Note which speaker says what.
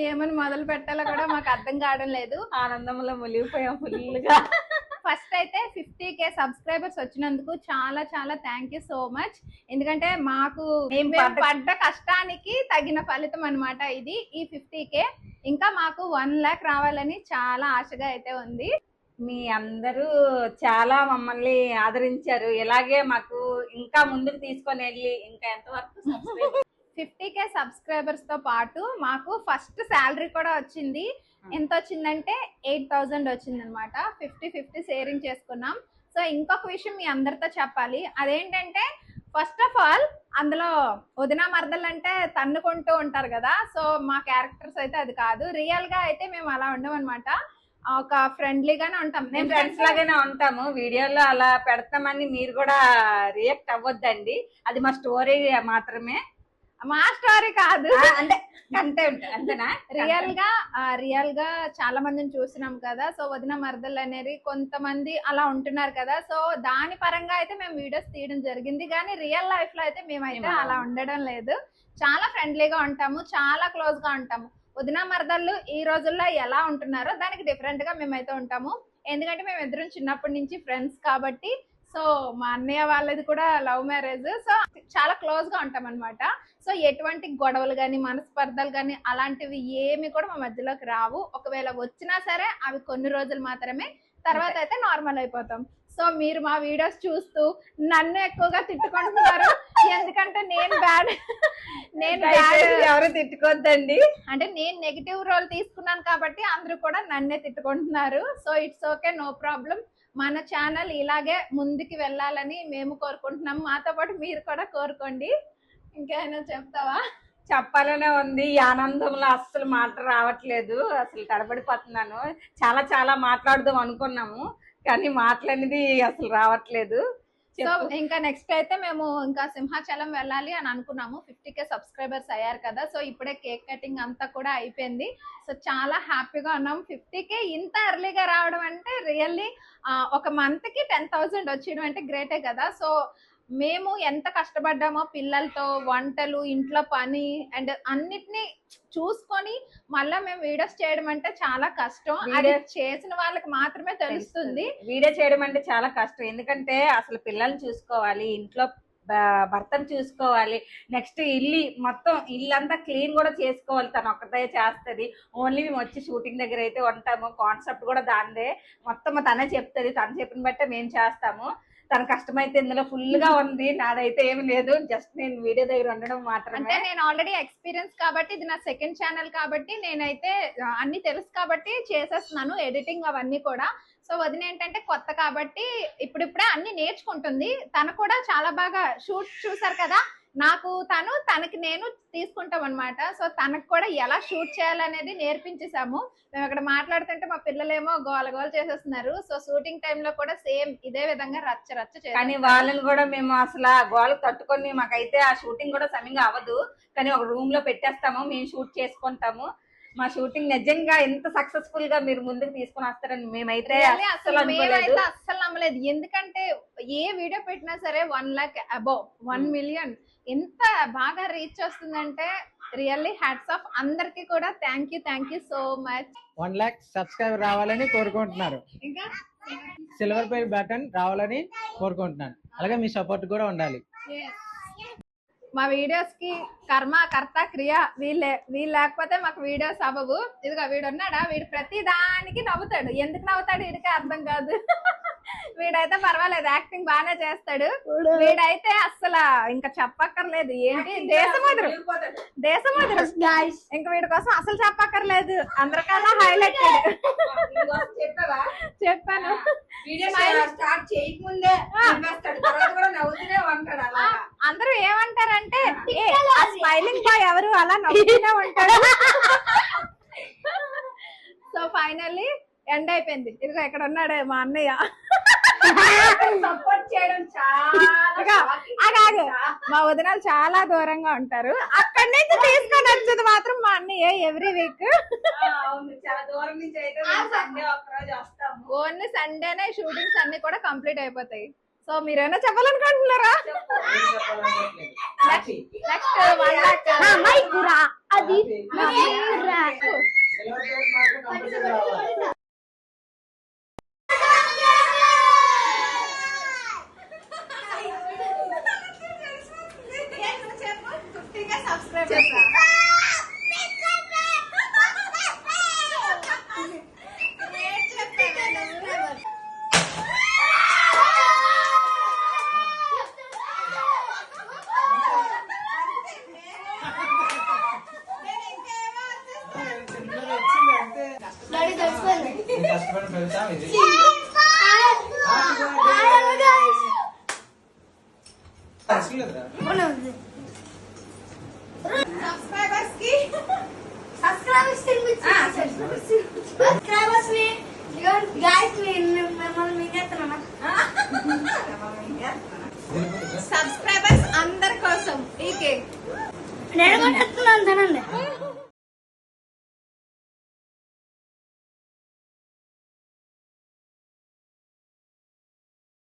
Speaker 1: ఏమని మొదలు పెట్టాలో కూడా మాకు అర్థం కావడం లేదు.
Speaker 2: ఆనందంలో మునిగిపోయాం ఫుల్గా.
Speaker 1: ఫస్ట్ అయితే 50K సబ్స్క్రైబర్స్ వచ్చినందుకు చాలా చాలా థ్యాంక్ యూ సో మచ్. ఎందుకంటే మాకు మేము పడ్డ కష్టానికి తగిన ఫలితం అనమాట ఇది, ఈ 50K. ఇంకా మాకు 1 lakh రావాలని చాలా ఆశగా అయితే ఉంది.
Speaker 2: మీ అందరూ చాలా మమ్మల్ని ఆదరించారు. ఇలాగే మాకు ఇంకా ముందుకు తీసుకొని వెళ్ళి ఇంకా ఎంతవరకు
Speaker 1: 50K సబ్స్క్రైబర్స్ తో పాటు మాకు ఫస్ట్ శాలరీ కూడా వచ్చింది. ఎంత వచ్చిందంటే 8,000 వచ్చింది అనమాట. 50-50 షేరింగ్ చేసుకున్నాం. సో ఇంకొక విషయం మీ అందరితో చెప్పాలి, అదేంటంటే ఫస్ట్ ఆఫ్ ఆల్ అందులో వదిన మరదలు అంటే తన్నుకుంటూ ఉంటారు కదా, సో మా క్యారెక్టర్స్ అయితే అది కాదు. రియల్ గా అయితే మేము అలా ఉండం అనమాట, ఒక ఫ్రెండ్లీగానే ఉంటాం.
Speaker 2: మేము ఫ్రెండ్స్ లాగానే ఉంటాము. వీడియోలో అలా పెడతామని మీరు కూడా రియాక్ట్ అవ్వద్దండి, అది మా స్టోరీ మాత్రమే,
Speaker 1: మా స్టోరీ కాదు.
Speaker 2: అంటే కంటెంట్ అంతేనా.
Speaker 1: రియల్ గా చాలా మందిని చూసినాం కదా, సో వదిన మరదలు అనేది కొంతమంది అలా ఉంటున్నారు కదా, సో దాని పరంగా అయితే మేము వీడియోస్ తీయడం జరిగింది. కానీ రియల్ లైఫ్ లో అయితే మేమైతే అలా ఉండడం లేదు. చాలా ఫ్రెండ్లీగా ఉంటాము, చాలా క్లోజ్ గా ఉంటాము. వదిన మరదళ్ళు ఈ రోజుల్లో ఎలా ఉంటున్నారో దానికి డిఫరెంట్ గా మేమైతే ఉంటాము. ఎందుకంటే మేము ఇద్దరం చిన్నప్పటి నుంచి ఫ్రెండ్స్ కాబట్టి. సో మా అన్నయ్య వాళ్ళది కూడా లవ్ మ్యారేజ్, సో చాలా క్లోజ్ గా ఉంటాం అనమాట. సో ఎటువంటి గొడవలు కానీ మనస్పర్ధలు కానీ అలాంటివి ఏమి కూడా మా మధ్యలోకి రావు. ఒకవేళ వచ్చినా సరే అవి కొన్ని రోజులు మాత్రమే, తర్వాత అయితే నార్మల్ అయిపోతాం. సో మీరు మా వీడియోస్ చూస్తూ నన్ను ఎక్కువగా తిట్టుకుంటున్నారు, ఎందుకంటే నేను
Speaker 2: ఎవరు తిట్టుకోద్దండి,
Speaker 1: అంటే నేను నెగిటివ్ రోల్ తీసుకున్నాను కాబట్టి అందరూ కూడా నన్నే తిట్టుకుంటున్నారు. So it's okay, no problem. మన ఛానల్ ఇలాగే ముందుకు వెళ్ళాలని మేము కోరుకుంటున్నాము, మాతో పాటు మీరు కూడా కోరుకోండి. ఇంకేమైనా చెప్తావా?
Speaker 2: చెప్పాలనే ఉంది. ఈ ఆనందంలో అస్సలు మాట రావట్లేదు, అసలు తడబడిపోతున్నాను. చాలా చాలా మాట్లాడదాం అనుకున్నాము కానీ మాట్లాడేది అసలు రావట్లేదు.
Speaker 1: సో ఇంకా నెక్స్ట్ అయితే మేము ఇంకా సింహాచలం వెళ్ళాలి అని అనుకున్నాము. 50K సబ్స్క్రైబర్స్ అయ్యారు కదా, సో ఇప్పుడే కేక్ కటింగ్ అంతా కూడా అయిపోయింది. సో చాలా హ్యాపీగా ఉన్నాం. 50K ఇంత ఎర్లీగా రావడం అంటే రియల్లీ ఒక మంత్ కి 10,000 వచ్చేయడం అంటే గ్రేటే కదా. సో మేము ఎంత కష్టపడ్డామో పిల్లలతో, వంటలు, ఇంట్లో పని అండ్ అన్నిటినీ చూసుకొని మళ్ళీ మేము వీడియోస్ చేయడం అంటే చాలా కష్టం. అది చేసిన వాళ్ళకి మాత్రమే తెలుస్తుంది.
Speaker 2: వీడియో చేయడం అంటే చాలా కష్టం, ఎందుకంటే అసలు పిల్లల్ని చూసుకోవాలి, ఇంట్లో భర్తను చూసుకోవాలి, నెక్స్ట్ మొత్తం ఇల్లంతా క్లీన్ కూడా చేసుకోవాలి, తను ఒక్కటే చేస్తుంది. ఓన్లీ మేము వచ్చి షూటింగ్ దగ్గర అయితే ఉంటాము, కాన్సెప్ట్ కూడా దాందే, మొత్తం తనే చెప్తుంది, తను చెప్పిన బట్టే మేము చేస్తాము. తన కష్టమైతే ఇందులో ఫుల్ గా ఉంది, నాదైతే ఏమి లేదు, జస్ట్ నేను వీడియో దగ్గర ఉండడం మాత్రమే.
Speaker 1: అంటే నేను ఆల్రెడీ ఎక్స్పీరియన్స్ కాబట్టి, ఇది నా సెకండ్ ఛానల్ కాబట్టి నేనైతే అన్ని తెలుసు కాబట్టి చేసేస్తున్నాను, ఎడిటింగ్ అవన్నీ కూడా. సో వదిన ఏంటంటే కొత్త కాబట్టి ఇప్పుడిప్పుడే అన్ని నేర్చుకుంటుంది. తను కూడా చాలా బాగా షూట్ చూసారు కదా, తనకి నేను తీసుకుంటాం అనమాట. సో తనకు కూడా ఎలా షూట్ చేయాలనేది నేర్పించేసాము. మేము అక్కడ మాట్లాడుతుంటే మా పిల్లలేమో గోల చేసేస్తున్నారు. సో షూటింగ్ టైంలో కూడా సేమ్ ఇదే విధంగా రచ్చ చేస్తాం.
Speaker 2: కానీ వాళ్ళని కూడా మేము అసలు ఆ గోల తట్టుకొని, మాకైతే ఆ షూటింగ్ కూడా సమయంగా అవ్వదు, కానీ ఒక రూమ్ లో పెట్టేస్తాము, మేము షూట్ చేసుకుంటాము. మా షూటింగ్ నిజంగా ఎంత సక్సెస్ఫుల్ గా మీరు ముందుకు తీసుకుని వస్తారని మేమైతే అస్సలు
Speaker 1: నమ్మలేదు. ఎందుకంటే ఏ వీడియో పెట్టినా సరే 1 lakh అబౌవ్ 1 million ఎంత బాగా రీచ్ వస్తుందంటే రియల్లీ హ్యాట్స్ ఆఫ్. అందరికి కూడా thank you so much.
Speaker 3: 1 lakh subscriber రావాలని కోరుకుంటున్నారు,
Speaker 1: ఇంకా
Speaker 3: సిల్వర్ ప్లే బటన్ రావాలని కోరుకుంటున్నాను. అలాగే మీ సపోర్ట్ కూడా ఉండాలి.
Speaker 1: మా వీడియోస్ కి కర్త క్రియ వీళ్ళు లేకపోతే మాకు వీడియోస్ అవ్వవు. ఇదిగో వీడు ఉన్నాడా, వీడు ప్రతి దానికి నవ్వుతాడు. ఎందుకు నవ్వుతాడు వీడికి అర్థం కాదు. వీడైతే పర్వాలేదు, యాక్టింగ్ బాగానే చేస్తాడు. వీడైతే అస్సలు ఇంకా చెప్పక్కర్లేదు, ఏంటి దేశముద్రు ఇంకా వీడి కోసం అసలు చెప్పక్కర్లేదు, అందరికన్నా హైలైట్. చెప్పాను అందరూ ఏమంటారంటే స్మైలింగ్ బాయ్ ఎవరు అలా నవ్వుతూనే ఉంటాడు. సో ఫైనల్లీ ఎండ్ అయిపోయింది. ఇదిగో ఇక్కడ ఉన్నాడు మా అన్నయ్య, సపోర్ట్ చేయడం మా వదినాలు చాలా దూరంగా ఉంటారు, అక్కడి నుంచి తీసుకొని వచ్చేది మాత్రం మా అన్నయ్య ఎవ్రీ వీక్. ఓన్లీ సండేనే షూటింగ్స్ అన్ని కూడా కంప్లీట్ అయిపోతాయి. సో మీరేమైనా చెప్పాలనుకుంటున్నారా? నెక్స్ట్ 1 lakh సబ్స్క్రైబర్స్
Speaker 3: కష్టపడి పెడతాం ఇది
Speaker 1: సబ్స్క్రైబర్స్ అందరి కోసం ఈ కేక్
Speaker 4: నేను కూడా ఎత్తున్నాను తినండి